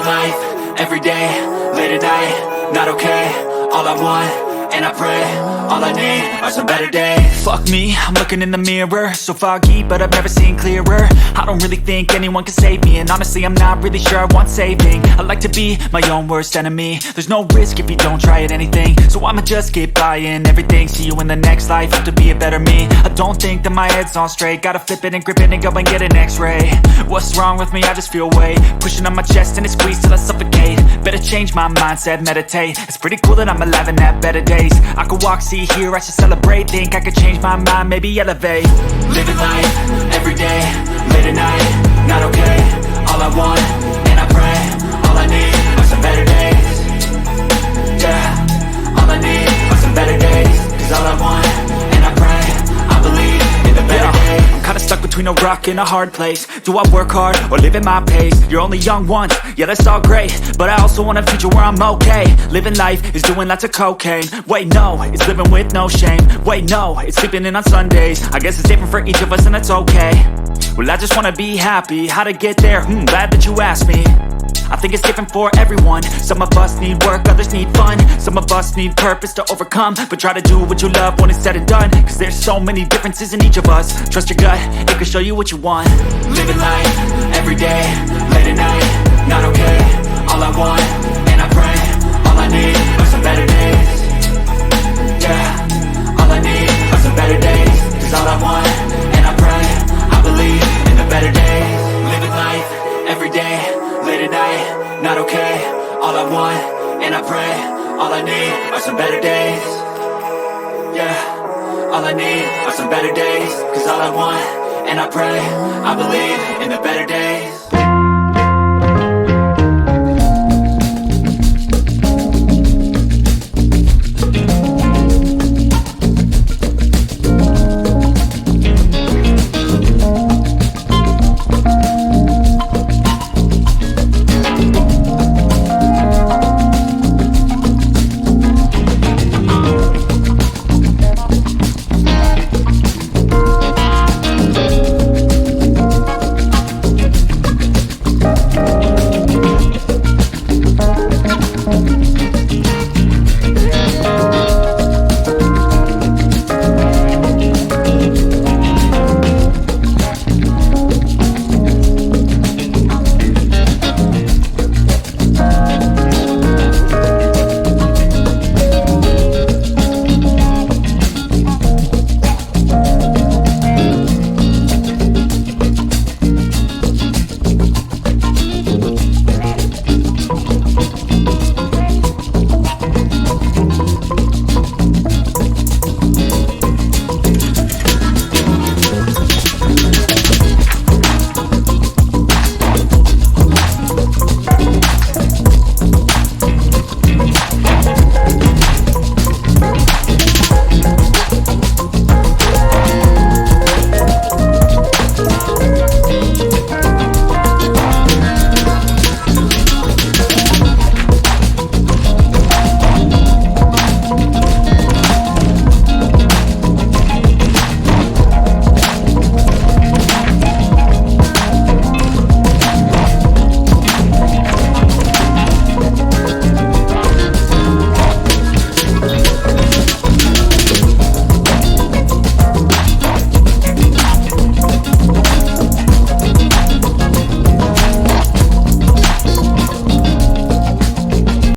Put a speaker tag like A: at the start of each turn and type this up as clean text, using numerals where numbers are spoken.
A: life, everyday, late at night, not okay. All I want, and I pray, all I need are some better days.
B: Fuck me, I'm looking in the mirror, so foggy, but I've never seen clearer. I don't really think anyone can save me, and honestly I'm not really sure I want saving. I like to be my own worst enemy. There's no risk if you don't try at anything, so I'ma just keep buying everything. See you in the next life, have to be a better me. I don't think that my head's on straight, gotta flip it and grip it and go and get an x-ray. What's wrong with me? I just feel weight pushing on my chest and it squeezes till I suffocate. Better change my mindset, meditate. It's pretty cool that I'm alive and have better days. I could walk, see, hear, I should celebrate. Think I could change my mind, maybe elevate.
A: Living life, everyday, late at night, not okay. All I want, and I pray, all I need are some better days. Yeah, all I need are some better days. Cause all I want, and I pray, I believe in the better days.
B: I'm kinda stuck between a rock and a hard place. Do I work hard or live at my pace? You're only young once, yeah that's all great, but I also want a future where I'm okay. Living life is doing lots of cocaine. Wait no, it's living with no shame. Wait no, it's sleeping in on Sundays. I guess it's different for each of us and that's okay. Well I just wanna be happy, how to get there? Glad that you asked me. I think it's different for everyone. Some of us need work, others need fun. Some of us need purpose to overcome. But try to do what you love when it's said and done, cause there's so many differences in each of us. Trust your gut, it can show you what you want.
A: Living life, everyday, late at night, not okay. All I want, and I pray, all I need are some better days. Yeah, all I need are some better days. Cause all I want, and I pray, I believe in the better days. Living life, everyday, late at night, not okay. All I want, and I pray, all I need are some better days. Yeah, all I need are some better days. Cause all I want, and I pray, I believe in the better days.